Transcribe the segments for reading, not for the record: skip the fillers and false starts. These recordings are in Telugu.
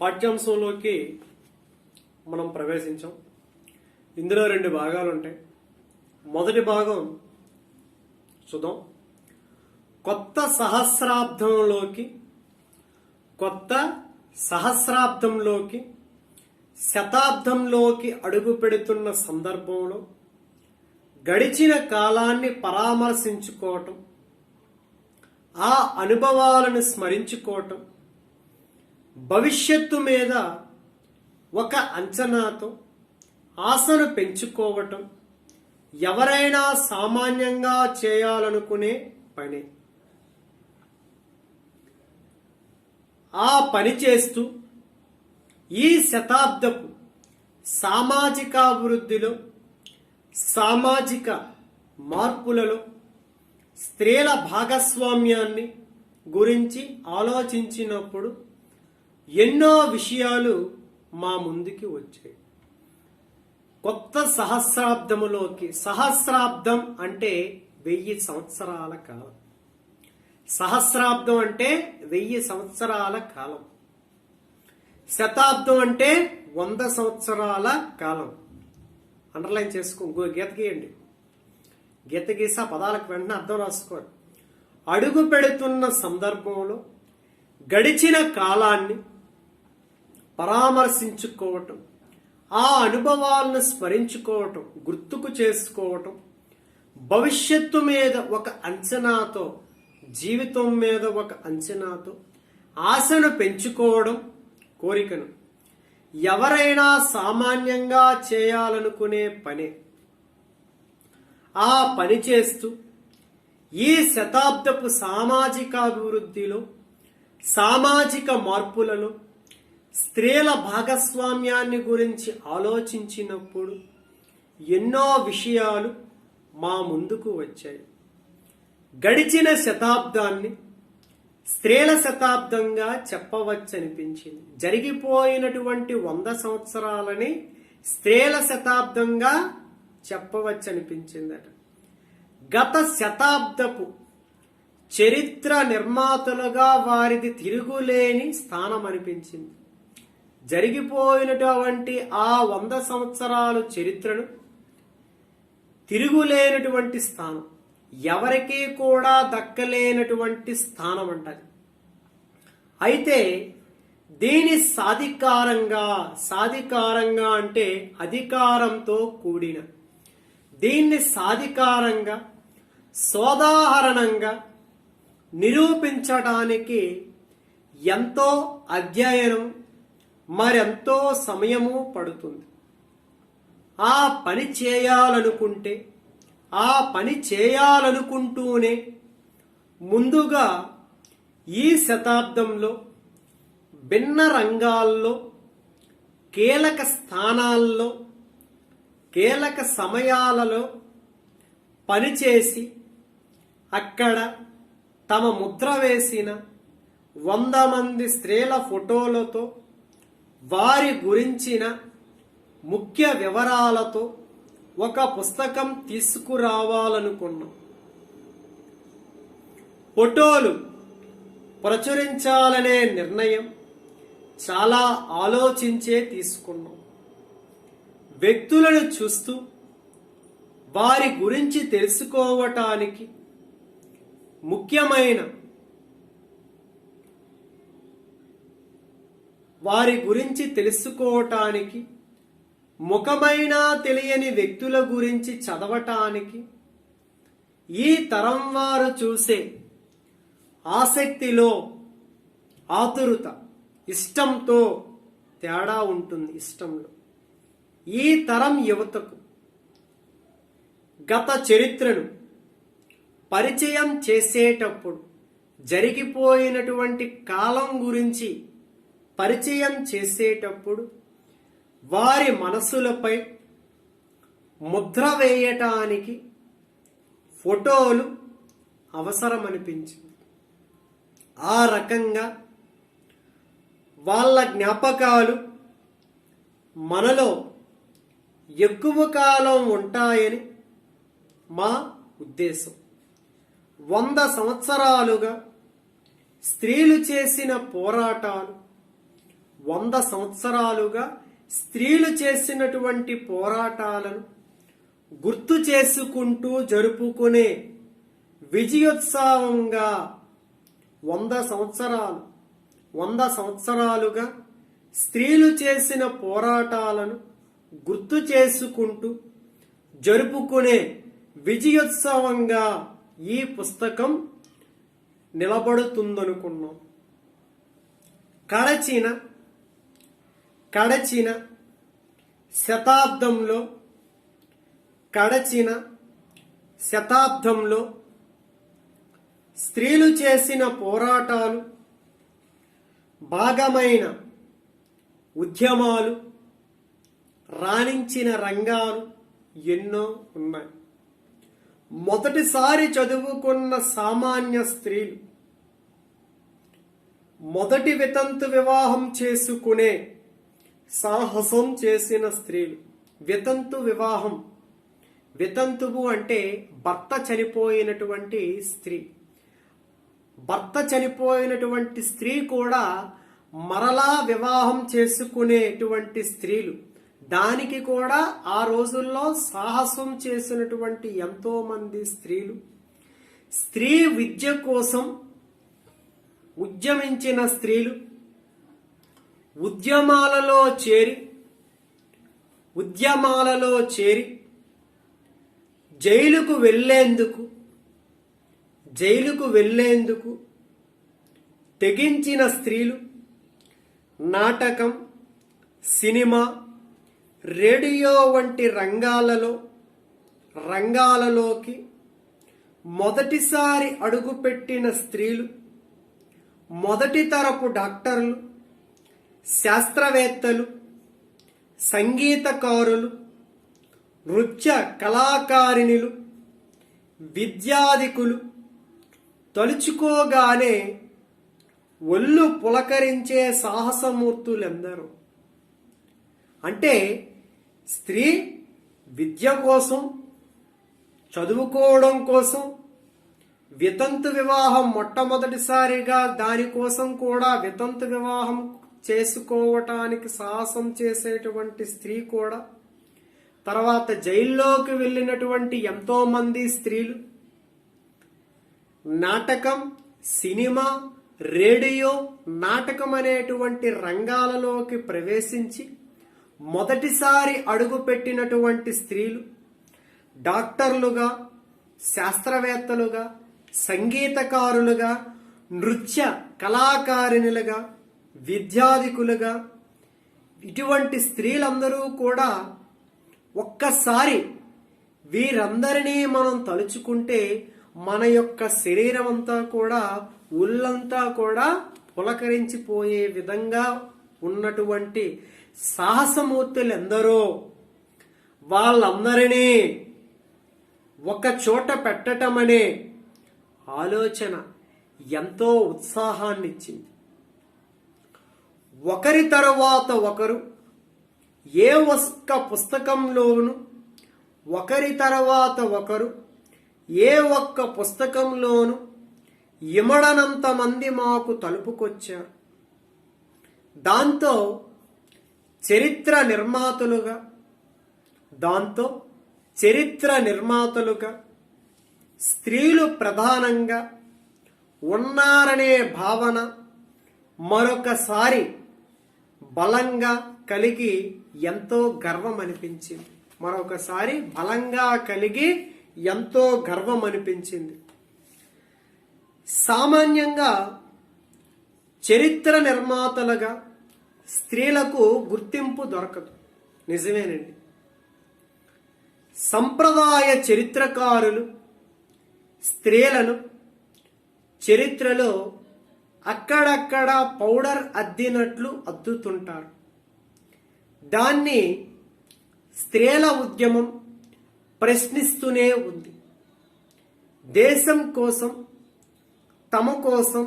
పాఠ్యాంశంలోకి మనం ప్రవేశించాం. ఇందులో 2 భాగాలు ఉంటాయి. మొదటి భాగం చూద్దాం. కొత్త సహస్రాబ్దంలోకి శతాబ్దంలోకి అడుగు పెడుతున్న సందర్భంలో గడిచిన కాలాన్ని పరామర్శించుకోవటం, ఆ అనుభవాలను స్మరించుకోవటం, భవిష్యత్తు మీద ఒక అంచనాతో ఆశను పెంచుకోవటం ఎవరైనా సామాన్యంగా చేయాలనుకునే పని. ఆ పని చేస్తూ ఈ శతాబ్దపు సామాజికాభివృద్ధిలో, సామాజిక మార్పులలో స్త్రీల భాగస్వామ్యాన్ని గురించి ఆలోచించినప్పుడు ఎన్నో విషయాలు మా ముందుకి వచ్చాయి. కొత్త సహస్రాబ్దములోకి, సహస్రాబ్దం అంటే 1000 సంవత్సరాల కాలం. సహస్రాబ్దం అంటే 1000 సంవత్సరాల కాలం. శతాబ్దం అంటే 100 సంవత్సరాల కాలం. అండర్లైన్ చేసుకో, గీత గీయండి. గీత గీసా పదాలకు వెంటనే అర్థం రాసుకోండి. అడుగు పెడుతున్న సందర్భంలో గడిచిన కాలాన్ని పరామర్శించుకోవటం, ఆ అనుభవాలను స్మరించుకోవటం, గుర్తుకు చేసుకోవటం, భవిష్యత్తు మీద ఒక అంచనాతో, జీవితం మీద ఒక అంచనాతో ఆశను పెంచుకోవడం, కోరికను ఎవరైనా సామాన్యంగా చేయాలనుకునే పనే. ఆ పని చేస్తూ ఈ శతాబ్దపు సామాజికాభివృద్ధిలో, సామాజిక మార్పులలో స్త్రీల భాగస్వామ్యాన్ని గురించి ఆలోచించినప్పుడు ఎన్నో విషయాలు మా ముందుకు వచ్చాయి. గడిచిన శతాబ్దాన్ని స్త్రీల శతాబ్దంగా చెప్పవచ్చనిపించింది. జరిగిపోయినటువంటి 100 సంవత్సరాలని స్త్రీల శతాబ్దంగా చెప్పవచ్చనిపించిందట. గత శతాబ్దపు చరిత్ర నిర్మాతలుగా వారిది తిరుగులేని స్థానం అనిపించింది. జరిగిపోయినటువంటి ఆ 100 సంవత్సరాల చరిత్రను తిరుగులేనటువంటి స్థానం, ఎవరికీ కూడా దక్కలేనటువంటి స్థానం అంటది. అయితే దీని సాధికారంగా అంటే అధికారంతో కూడిన, దీన్ని సాధికారంగా, సోదాహరణంగా నిరూపించడానికి ఎంతో అధ్యయనం, మరెంతో సమయము పడుతుంది. ఆ పని చేయాలనుకుంటూనే ముందుగా ఈ శతాబ్దంలో భిన్న రంగాల్లో, కీలక స్థానాల్లో, కీలక సమయాలలో పనిచేసి అక్కడ తమ ముద్ర వేసిన 100 మంది స్త్రీల ఫోటోలతో, వారి గురించిన ముఖ్య వివరాలతో ఒక పుస్తకం తీసుకురావాలనుకున్నాం. ఫోటోలు ప్రచురించాలనే నిర్ణయం చాలా ఆలోచించే తీసుకున్నాం. వ్యక్తులను చూస్తూ వారి గురించి తెలుసుకోవటానికి ముఖమైనా తెలియని వ్యక్తుల గురించి చదవటానికి ఈ తరం వారు చూసే ఆసక్తిలో ఆతురత, ఇష్టంతో తేడా ఉంటుంది. ఇష్టంలో ఈ తరం యువతకు గత చరిత్రను పరిచయం చేసేటప్పుడు, జరిగిపోయినటువంటి కాలం గురించి పరిచయం చేసేటప్పుడు వారి మనసులపై ముద్ర వేయటానికి ఫోటోలు అవసరమనిపించింది. ఆ రకంగా వాళ్ళ జ్ఞాపకాలు మనలో ఎక్కువ కాలం ఉంటాయని మా ఉద్దేశం. 100 సంవత్సరాలుగా స్త్రీలు చేసిన పోరాటాలు, 100 సంవత్సరాలుగా స్త్రీలు చేసినటువంటి పోరాటాలను గుర్తు చేసుకుంటూ జరుపుకునే విజయోత్సవంగా 100 సంవత్సరాలుగా స్త్రీలు చేసిన పోరాటాలను గుర్తు చేసుకుంటూ జరుపుకునే విజయోత్సవంగా ఈ పుస్తకం నిలబడుతుందనుకున్నాం. గడచిన శతాబ్దంలో స్త్రీలు చేసిన పోరాటాలు, భాగమైన ఉద్యమాలు, రాణించిన రంగాలు ఎన్నో ఉన్నాయి. మొదటిసారి చదువుకున్న సామాన్య స్త్రీలు, మొదటి వితంతు వివాహం చేసుకునే సాహసం చేసిన స్త్రీలు. వితంతువు అంటే భర్త చనిపోయినటువంటి స్త్రీ. భర్త చనిపోయినటువంటి స్త్రీ కూడా మరలా వివాహం చేసుకునేటువంటి స్త్రీలు. దానికి కూడా ఆ రోజుల్లో సాహసం చేసినటువంటి ఎంతో మంది స్త్రీలు, స్త్రీ విద్య కోసం ఉద్యమించిన స్త్రీలు, ఉద్యమాలలో చేరి జైలుకు వెళ్ళేందుకు తెగించిన స్త్రీలు, నాటకం, సినిమా, రేడియో వంటి రంగాలలోకి మొదటిసారి అడుగుపెట్టిన స్త్రీలు, మొదటి తరపు డాక్టర్లు, శాస్త్రవేత్తలు, సంగీతకారులు, నృత్య కళాకారిణులు, విద్యాధికులు తలుచుకోగానే ఒళ్ళు పులకరించే సాహసమూర్తులెందరో. అంటే స్త్రీ విద్య కోసం, చదువుకోవడం కోసం, వితంతు వివాహం మొట్టమొదటిసారిగా దానికోసం కూడా వితంతు వివాహం చేసుకోవటానికి సాహసం చేసేటువంటి స్త్రీ కూడా, తర్వాత జైల్లోకి వెళ్ళినటువంటి ఎంతో మంది స్త్రీలు, నాటకం, సినిమా, రేడియో, నాటకం అనేటువంటి రంగాలలోకి ప్రవేశించి మొదటిసారి అడుగుపెట్టినటువంటి స్త్రీలు, డాక్టర్లుగా, శాస్త్రవేత్తలుగా, సంగీతకారులుగా, నృత్య కళాకారిణులుగా, విద్యాధికులుగా, ఇటువంటి స్త్రీలందరూ కూడా ఒక్కసారి వీరందరినీ మనం తలుచుకుంటే మన యొక్క శరీరం అంతా కూడా, ఒళ్ళంతా కూడా పులకరించిపోయే విధంగా ఉన్నటువంటి సాహసమూర్తులు ఎందరో. వాళ్ళందరినీ ఒక చోట పెట్టటం అనే ఆలోచన ఎంతో ఉత్సాహాన్నిచ్చింది. ఒకరి తరువాత ఒకరు ఏ ఒక్క పుస్తకంలోనూ ఏ ఒక్క పుస్తకంలోనూ ఇమడనంత మంది మాకు తలుపుకొచ్చారు. దాంతో చరిత్ర నిర్మాతలుగా స్త్రీలు ప్రధానంగా ఉన్నారనే భావన మరొకసారి బలంగా కలిగి ఎంతో గర్వం అనిపించింది. సామాన్యంగా చరిత్ర నిర్మాతలుగా స్త్రీలకు గుర్తింపు దొరకదు, నిజమేనండి. సంప్రదాయ చరిత్రకారులు స్త్రీలను చరిత్రలో అక్కడక్కడ పౌడర్ అద్దినట్లు అద్దుతుంటారు. దాన్ని స్త్రీల ఉద్యమం ప్రశ్నిస్తూనే ఉంది. దేశం కోసం, తమ కోసం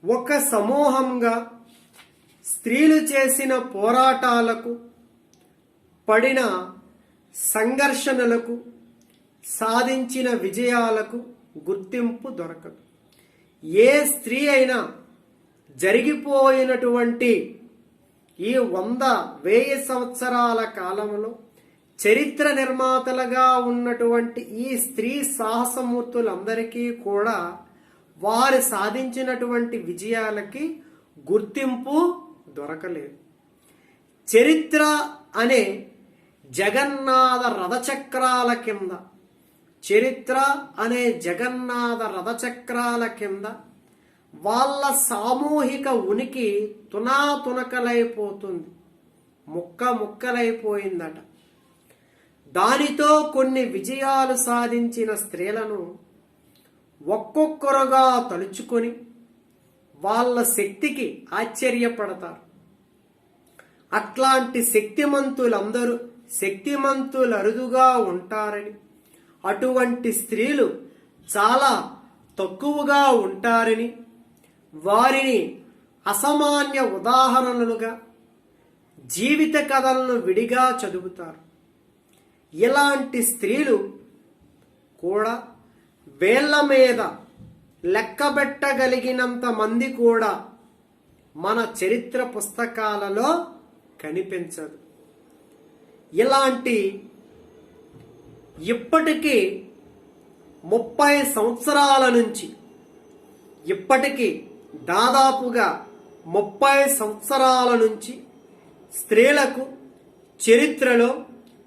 ఒక సమూహంగా స్త్రీలు చేసిన పోరాటాలకు, పడిన సంఘర్షణలకు, సాధించిన విజయాలకు గుర్తింపు దొరకదు. ఏ స్త్రీ అయినా జరిగిపోయినటువంటి ఈ 100,000 సంవత్సరాల కాలంలో చరిత్ర నిర్మాతలుగా ఉన్నటువంటి ఈ స్త్రీ సాహసమూర్తులందరికీ కూడా వారు సాధించినటువంటి విజయాలకి గుర్తింపు దొరకలేదు. చరిత్ర అనే జగన్నాథ రథచక్రాల కింద, చరిత్ర అనే జగన్నాథ రథచక్రాల కింద వాళ్ళ సామూహిక ఉనికి తునాతునకలైపోతుంది, ముక్కలైపోయిందట. దానితో కొన్ని విజయాలు సాధించిన స్త్రీలను ఒక్కొక్కరుగా తలుచుకొని వాళ్ళ శక్తికి ఆశ్చర్యపడతారు. అట్లాంటి శక్తిమంతులు అరుదుగా ఉంటారని, అటువంటి స్త్రీలు చాలా తక్కువగా ఉంటారని వారిని అసామాన్య ఉదాహరణలుగా జీవిత కథలను విడిగా చదువుతారు. ఇలాంటి స్త్రీలు కూడా వేళ్ల మీద లెక్కబెట్టగలిగినంత మంది కూడా మన చరిత్ర పుస్తకాలలో కనిపించదు. ఇలాంటి ఇప్పటికీ 30 సంవత్సరాల నుంచి, ఇప్పటికీ దాదాపుగా 30 సంవత్సరాల నుంచి స్త్రీలకు చరిత్రలో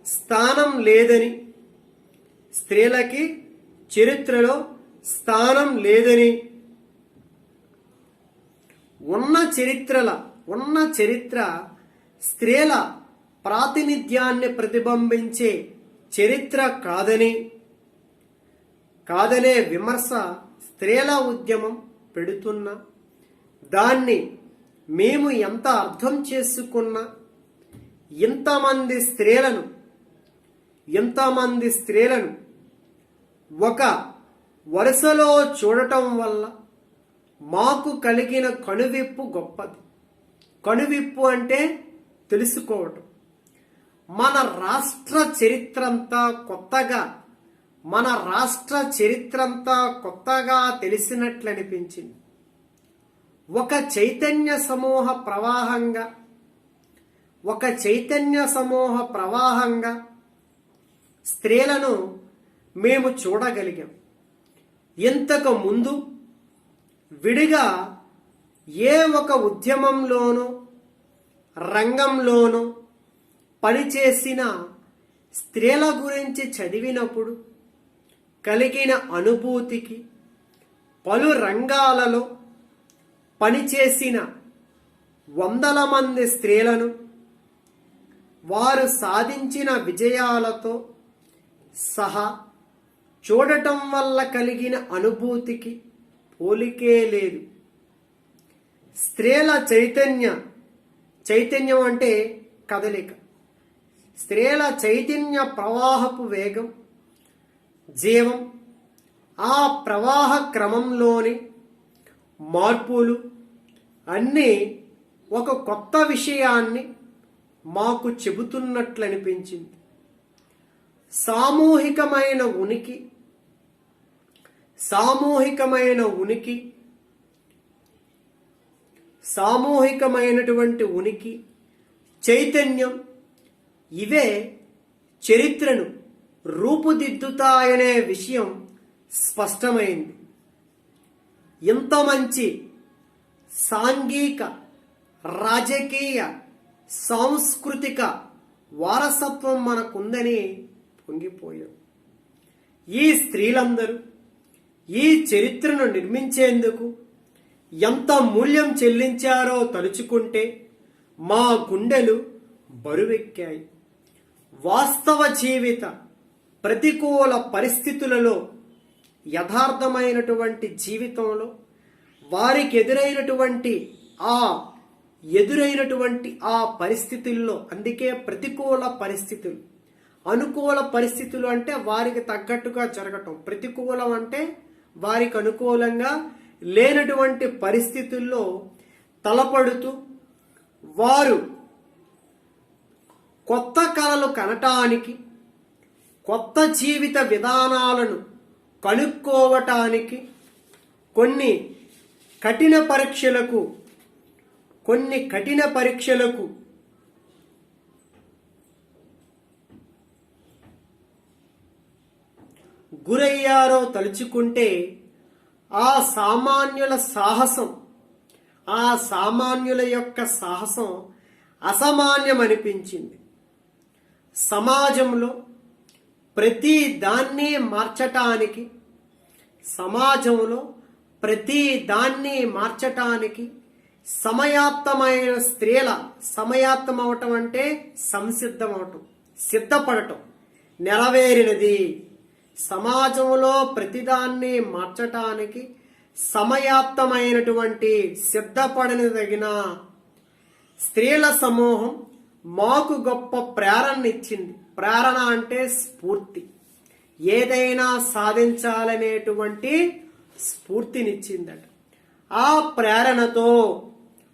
స్థానం లేదని, స్త్రీలకి చరిత్రలో స్థానం లేదని, ఉన్న చరిత్ర స్త్రీల ప్రాతినిధ్యాన్ని ప్రతిబింబించే చరిత్ర కాదనే విమర్శ స్త్రీల ఉద్యమం పెడుతున్నా, దాన్ని మేము ఎంత అర్థం చేసుకున్నా ఇంతమంది స్త్రీలను ఒక వరుసలో చూడటం వల్ల మాకు కలిగిన కనువిప్పు గొప్పది. కనువిప్పు అంటే తెలుసుకోవటం. మన రాష్ట్ర చరిత్రంతా కొత్తగా తెలిసినట్లు అనిపించింది. ఒక చైతన్య సమూహ ప్రవాహంగా స్త్రీలను మేము చూడగలిగాం. ఇంతకు ముందు విడిగా ఏ ఒక ఉద్యమంలోనో రంగంలోనో పనిచేసిన స్త్రీల గురించి చదివినప్పుడు కలిగిన అనుభూతికి, పలు రంగాలలో పనిచేసిన వందల మంది స్త్రీలను వారు సాధించిన విజయాలతో సహా చూడటం వల్ల కలిగిన అనుభూతికి పోలికే లేదు. స్త్రీల చైతన్యం అంటే కదలిక. స్త్రీల చైతన్య ప్రవాహపు వేగం, జీవం, ఆ ప్రవాహ క్రమంలోని మార్పులు అన్నీ ఒక కొత్త విషయాన్ని మాకు చెబుతున్నట్లు అనిపించింది. సామూహికమైనటువంటి ఉనికి, చైతన్యం ఇవే చరిత్రను రూపుదిద్దుతాయనే విషయం స్పష్టమైంది. ఇంత మంచి సాంఘిక, రాజకీయ, సాంస్కృతిక వారసత్వం మనకుందని పొంగిపోయాం. ఈ స్త్రీలందరూ ఈ చరిత్రను నిర్మించేందుకు ఎంత మూల్యం చెల్లించారో తలుచుకుంటే మా గుండెలు బరువెక్కాయి. వాస్తవ జీవిత ప్రతికూల పరిస్థితులలో, యథార్థమైనటువంటి జీవితంలో వారికి ఎదురైనటువంటి ఆ పరిస్థితుల్లో, అందుకే ప్రతికూల పరిస్థితులు. అనుకూల పరిస్థితులు అంటే వారికి తగ్గట్టుగా జరగటం, ప్రతికూలం అంటే వారికి అనుకూలంగా లేనటువంటి పరిస్థితుల్లో తలపడుతూ వారు కొత్త కలలు కనటానికి, కొత్త జీవిత విధానాలను కనుక్కోవటానికి, కొన్ని కఠిన పరీక్షలకు, కొన్ని కఠిన పరీక్షలకు గురయ్యారో తలుచుకుంటే ఆ సామాన్యుల సాహసం, ఆ సామాన్యుల యొక్క సాహసం అసామాన్యమనిపించింది. సమాజంలో ప్రతి దాన్ని మార్చటానికి, సమాజంలో ప్రతి దాన్ని మార్చటానికి సమయాత్తమైన స్త్రీల, సమయాత్తం అవటం అంటే సంసిద్ధమవటం, సిద్ధపడటం నెరవేరినది. సమాజంలో ప్రతిదాన్ని మార్చటానికి సమయాత్తమైనటువంటి సిద్ధపడనిదగిన స్త్రీల సమూహం మాకు గొప్ప ప్రేరణ ఇచ్చింది. ప్రేరణ అంటే స్ఫూర్తి, ఏదైనా సాధించాలనేటువంటి స్ఫూర్తినిచ్చిందట. ఆ ప్రేరణతో,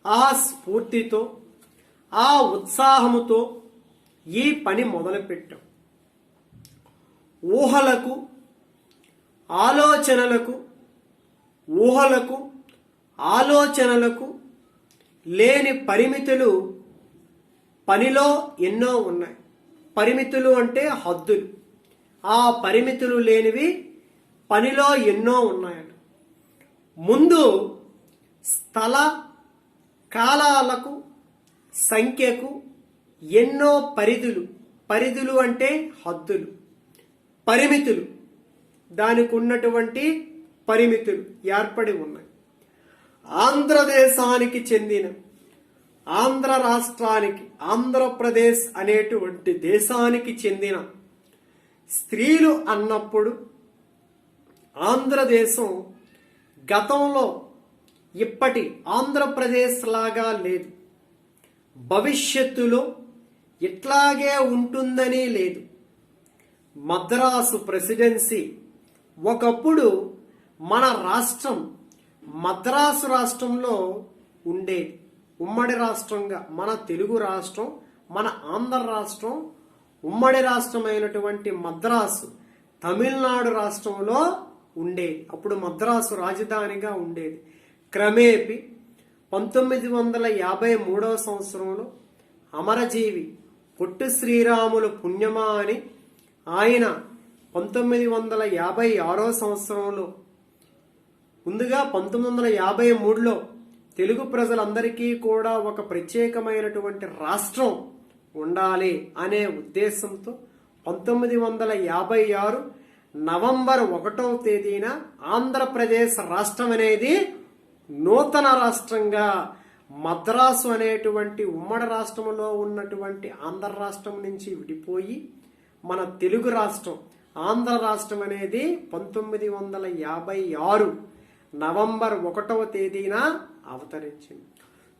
ఆ స్ఫూర్తితో, ఆ ఉత్సాహముతో ఈ పని మొదలుపెట్టాం. ఊహలకు, ఆలోచనలకు లేని పరిమితులు పనిలో ఎన్నో ఉన్నాయి. పరిమితులు అంటే హద్దులు. ఆ పరిమితులు లేనివి పనిలో ఎన్నో ఉన్నాయట. ముందు స్థల కాలాలకు, సంఖ్యకు ఎన్నో పరిధులు అంటే హద్దులు, పరిమితులు, దానికి ఉన్నటువంటి పరిమితులు ఏర్పడి ఉన్నాయి. ఆంధ్రదేశానికి చెందిన, ఆంధ్ర రాష్ట్రానికి, ఆంధ్రప్రదేశ్ అనేటువంటి దేశానికి చెందిన స్త్రీలు అన్నప్పుడు ఆంధ్రదేశం గతంలో ఇప్పటి ఆంధ్రప్రదేశ్ లాగా లేదు, భవిష్యత్తులో ఇట్లాగే ఉంటుందని లేదు. మద్రాసు ప్రెసిడెన్సీ ఒకప్పుడు మన రాష్ట్రం మద్రాసు రాష్ట్రంలో ఉండేది. ఉమ్మడి రాష్ట్రంగా మన తెలుగు రాష్ట్రం, మన ఆంధ్ర రాష్ట్రం ఉమ్మడి రాష్ట్రమైనటువంటి మద్రాసు తమిళనాడు రాష్ట్రంలో ఉండేది. అప్పుడు మద్రాసు రాజధానిగా ఉండేది. క్రమేపీ 1953వ సంవత్సరంలో అమరజీవి పొట్టి శ్రీరాములు పుణ్యమా అని ఆయన 1956వ సంవత్సరంలో, ముందుగా 1953లో తెలుగు ప్రజలందరికీ కూడా ఒక ప్రత్యేకమైనటువంటి రాష్ట్రం ఉండాలి అనే ఉద్దేశంతో 1956 నవంబర్ 1వ తేదీన ఆంధ్రప్రదేశ్ రాష్ట్రం అనేది నూతన రాష్ట్రంగా మద్రాసు అనేటువంటి ఉమ్మడి రాష్ట్రంలో ఉన్నటువంటి ఆంధ్ర రాష్ట్రం నుంచి విడిపోయి మన తెలుగు రాష్ట్రం ఆంధ్ర రాష్ట్రం అనేది 1956 నవంబర్ 1వ తేదీన అవతరించింది.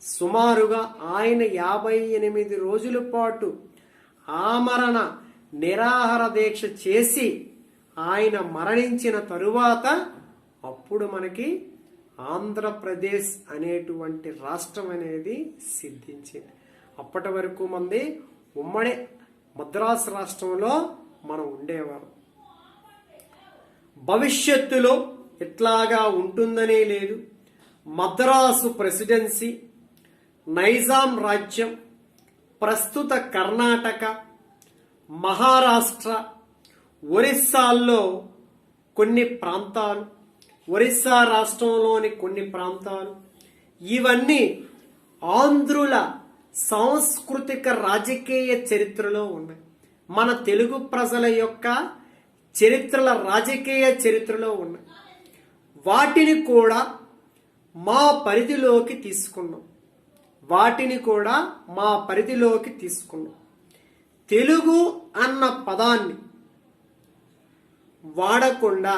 సుమారుగా ఆయన 58 రోజుల పాటు ఆమరణ నిరాహార దీక్ష చేసి ఆయన మరణించిన తరువాత అప్పుడు మనకి ఆంధ్రప్రదేశ్ అనేటువంటి రాష్ట్రం అనేది సిద్ధించింది. అప్పటి వరకు మంది ఉమ్మడి మద్రాసు రాష్ట్రంలో మనం ఉండేవారు. భవిష్యత్తులో ఇట్లాగా ఉంటుందనే లేదు. మద్రాసు ప్రెసిడెన్సీ, నైజాం రాజ్యం, ప్రస్తుత కర్ణాటక, మహారాష్ట్ర, ఒరిస్సాల్లో కొన్ని ప్రాంతాలు, ఒరిస్సా రాష్ట్రంలోని కొన్ని ప్రాంతాలు, ఇవన్నీ ఆంధ్రుల సాంస్కృతిక రాజకీయ చరిత్రలో ఉన్నాయి. మన తెలుగు ప్రజల యొక్క చరిత్రల రాజకీయ చరిత్రలో ఉన్నాయి. వాటిని కూడా మా పరిధిలోకి తీసుకున్నాం. తెలుగు అన్న పదాన్ని వాడకుండా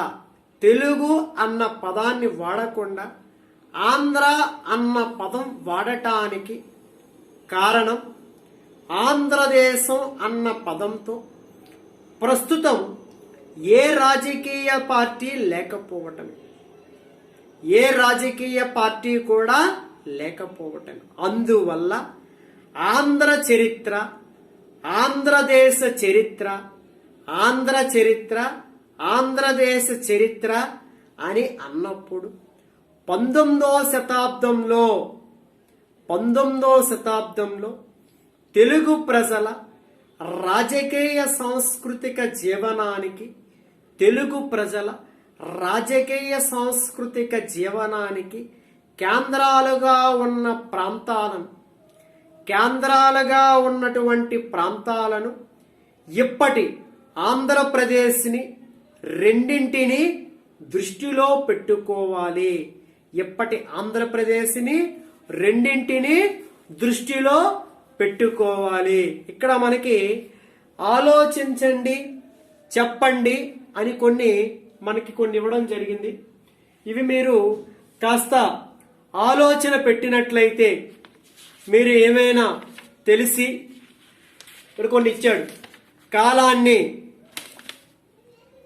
ఆంధ్ర అన్న పదం వాడటానికి కారణం ఆంధ్రదేశం అన్న పదంతో ప్రస్తుతం ఏ రాజకీయ పార్టీ కూడా లేకపోవటం. అందువల్ల ఆంధ్ర చరిత్ర, ఆంధ్రదేశ చరిత్ర, ఆంధ్రదేశ చరిత్ర అని అన్నప్పుడు 19వ శతాబ్దంలో 19వ శతాబ్దంలో తెలుగు ప్రజల రాజకీయ సాంస్కృతిక జీవనానికి తెలుగు ప్రజల రాజకీయ సాంస్కృతిక జీవనానికి కేంద్రాలుగా ఉన్న ప్రాంతాలను కేంద్రాలుగా ఉన్నటువంటి ప్రాంతాలను ఇప్పటి ఆంధ్రప్రదేశ్ని రెండింటిని దృష్టిలో పెట్టుకోవాలి. ఇప్పటి ఆంధ్రప్రదేశ్ని రెండింటిని దృష్టిలో పెట్టుకోవాలి. ఇక్కడ మనకి ఆలోచించండి, చెప్పండి అని కొన్ని ఇవ్వడం జరిగింది. ఇవి మీరు కాస్త ఆలోచన పెట్టినట్లయితే మీరు ఏమైనా తెలిసి ఇక్కడ కొన్ని ఇచ్చాడు.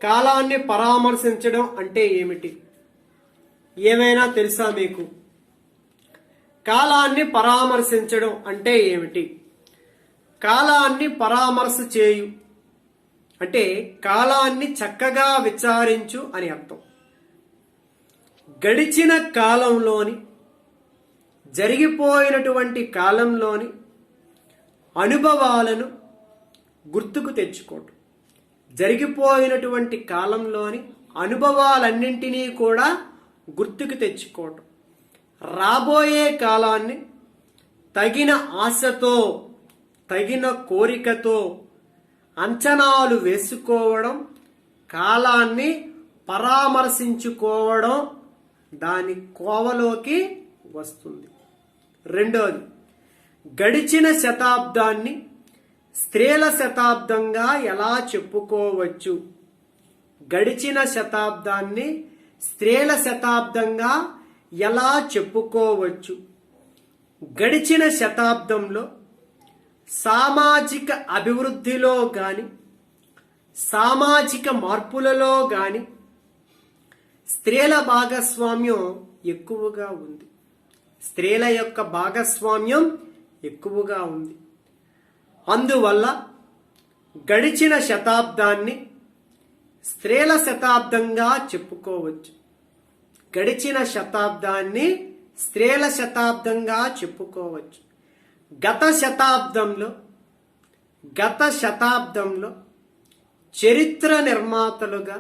కాలాన్ని పరామర్శించడం అంటే ఏమిటి? ఏమైనా తెలుసా మీకు? కాలాన్ని పరామర్శించడం అంటే ఏమిటి? కాలాన్ని పరామర్శ చేయు అంటే కాలాన్ని చక్కగా విచారించు అని అర్థం. గడిచిన కాలంలోని జరిగిపోయినటువంటి కాలంలోని అనుభవాలను గుర్తుకు తెచ్చుకోవటం. జరిగిపోయినటువంటి కాలంలోని అనుభవాలన్నింటినీ కూడా గుర్తుకు తెచ్చుకోవటం. రాబోయే కాలాన్ని తగిన ఆశతో తగిన కోరికతో అంచనాలు వేసుకోవడం కాలాన్ని పరామర్శించుకోవడం దాని కోవలోకి వస్తుంది. రెండోది, గడిచిన శతాబ్దాన్ని స్త్రీల శతాబ్దంగా ఎలా చెప్పుకోవచ్చు? గడిచిన శతాబ్దాన్ని స్త్రీల శతాబ్దంగా ఎలా చెప్పుకోవచ్చు? గడిచిన శతాబ్దంలో సామాజిక అభివృద్ధిలో గాని సామాజిక మార్పులలో గాని స్త్రీల భాగస్వామ్యం ఎక్కువగా ఉంది. స్త్రీల యొక్క భాగస్వామ్యం ఎక్కువగా ఉంది. అందువల్ల గడిచిన శతాబ్దాన్ని స్త్రీల శతాబ్దంగా చెప్పుకోవచ్చు. గడిచిన శతాబ్దాన్ని స్త్రీల శతాబ్దంగా చెప్పుకోవచ్చు. గత శతాబ్దంలో చరిత్ర నిర్మాతలుగా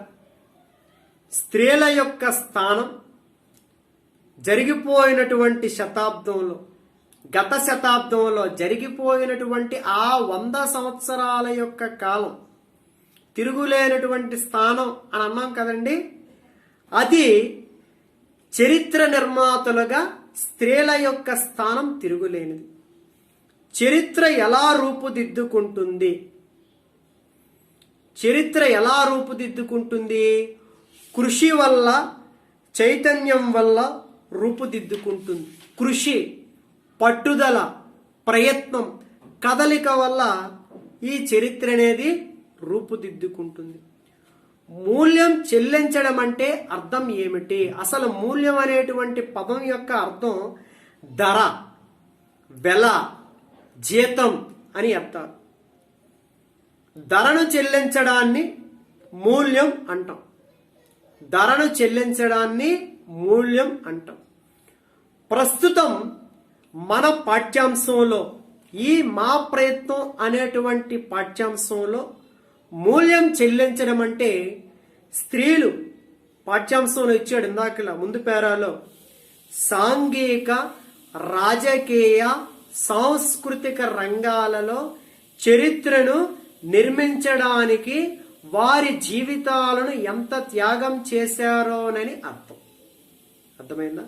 స్త్రీల యొక్క స్థానం జరిగిపోయినటువంటి శతాబ్దంలో గత శతాబ్దంలో జరిగిపోయినటువంటి ఆ 100 సంవత్సరాల యొక్క కాలం తిరుగులేనటువంటి స్థానం అని అన్నాం కదండి. అది చరిత్ర నిర్మాతలుగా స్త్రీల యొక్క స్థానం తిరుగులేనిది. చరిత్ర ఎలా రూపుదిద్దుకుంటుంది? చరిత్ర ఎలా రూపుదిద్దుకుంటుంది? కృషి వల్ల, చైతన్యం వల్ల రూపుదిద్దుకుంటుంది. కృషి, పట్టుదల, ప్రయత్నం, కదలిక వల్ల ఈ చరిత్ర అనేది రూపుదిద్దుకుంటుంది. మూల్యం చెల్లించడం అంటే అర్థం ఏమిటి? అసలు మూల్యం అనేటువంటి పదం యొక్క అర్థం ధర, వెల, జీతం అని చెప్తారు. ధరను చెల్లించడాన్ని మూల్యం అంటాం. ధరను చెల్లించడాన్ని మూల్యం అంటాం. ప్రస్తుతం మన పాఠ్యాంశంలో ఈ మా ప్రయత్నం అనేటువంటి పాఠ్యాంశంలో మూల్యం చెల్లించడం అంటే స్త్రీలు పాఠ్యాంశంలో ఇచ్చాడు ఇందాకలా ముందు పేరాలో సాంఘిక, రాజకీయ, సాంస్కృతిక రంగాలలో చరిత్రను నిర్మించడానికి వారి జీవితాలను ఎంత త్యాగం చేశారోనని అర్థం. అర్థమైందా?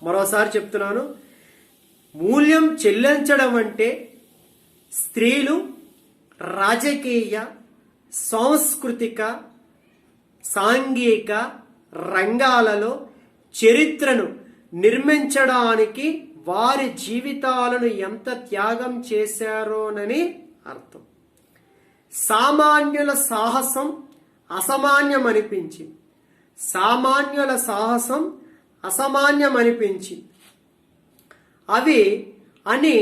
మరోసారి చెప్తున్నాను. మూల్యం చెల్లించడం అంటే స్త్రీలు రాజకీయ, సాంస్కృతిక, సాంఘిక రంగాలలో చరిత్రను నిర్మించడానికి వారి జీవితాలను ఎంత త్యాగం చేశారోనని అర్థం. సామాన్యుల సాహసం అసామాన్యమనిపించింది. సామాన్యుల సాహసం అసామాన్యమనిపించింది. అవి అని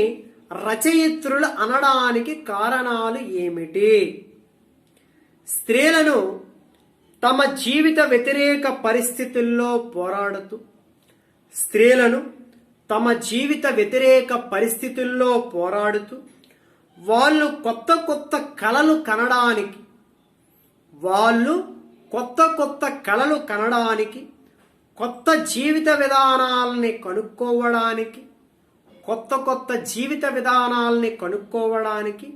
రచయిత్రులు అనడానికి కారణాలు ఏమిటి? స్త్రీలను తమ జీవిత వ్యతిరేక పరిస్థితుల్లో పోరాడుతూ, స్త్రీలను తమ జీవిత వ్యతిరేక పరిస్థితుల్లో పోరాడుతూ వాళ్ళు కొత్త కొత్త కళలు కనడానికి కొత్త జీవిత విధానాలని కనుక్కోవడానికి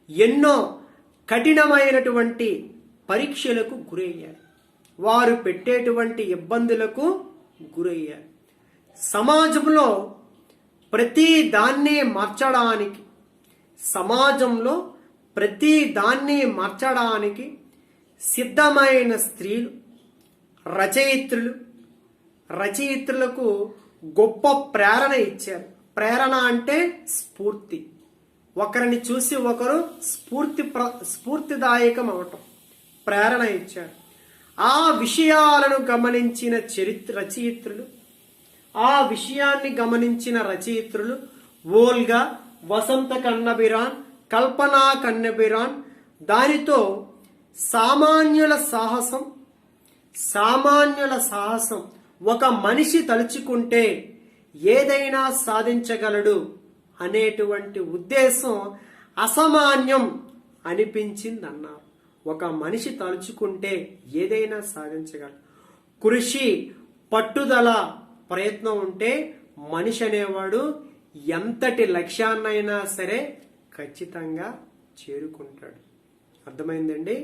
ఎన్నో కఠినమైనటువంటి పరీక్షలకు గురయ్యారు. వారు పెట్టేటువంటి ఇబ్బందులకు గురయ్యారు. సమాజంలో ప్రతి దాన్ని మార్చడానికి సిద్ధమైన స్త్రీలు, రచయిత్రులకు గొప్ప ప్రేరణ ఇచ్చారు. ప్రేరణ అంటే స్ఫూర్తి. ఒకరిని చూసి ఒకరు స్ఫూర్తిదాయకం అవటం, ప్రేరణ ఇచ్చారు. ఆ విషయాలను గమనించిన రచయిత్రులు ఓల్గా, వసంత కన్నబిరాన్, కల్పనా కన్నబిరాన్ దానితో సామాన్యుల సాహసం ఒక మనిషి తలుచుకుంటే ఏదైనా సాధించగలడు అనేటువంటి ఉద్దేశం అసామాన్యం అనిపించిందన్నారు. ఒక మనిషి తలుచుకుంటే ఏదైనా సాధించగలడు. కృషి, పట్టుదల, ప్రయత్నం ఉంటే మనిషి అనేవాడు ఎంతటి లక్ష్యాన్నైనా సరే ఖచ్చితంగా చేరుకుంటాడు. అర్థమైందండి?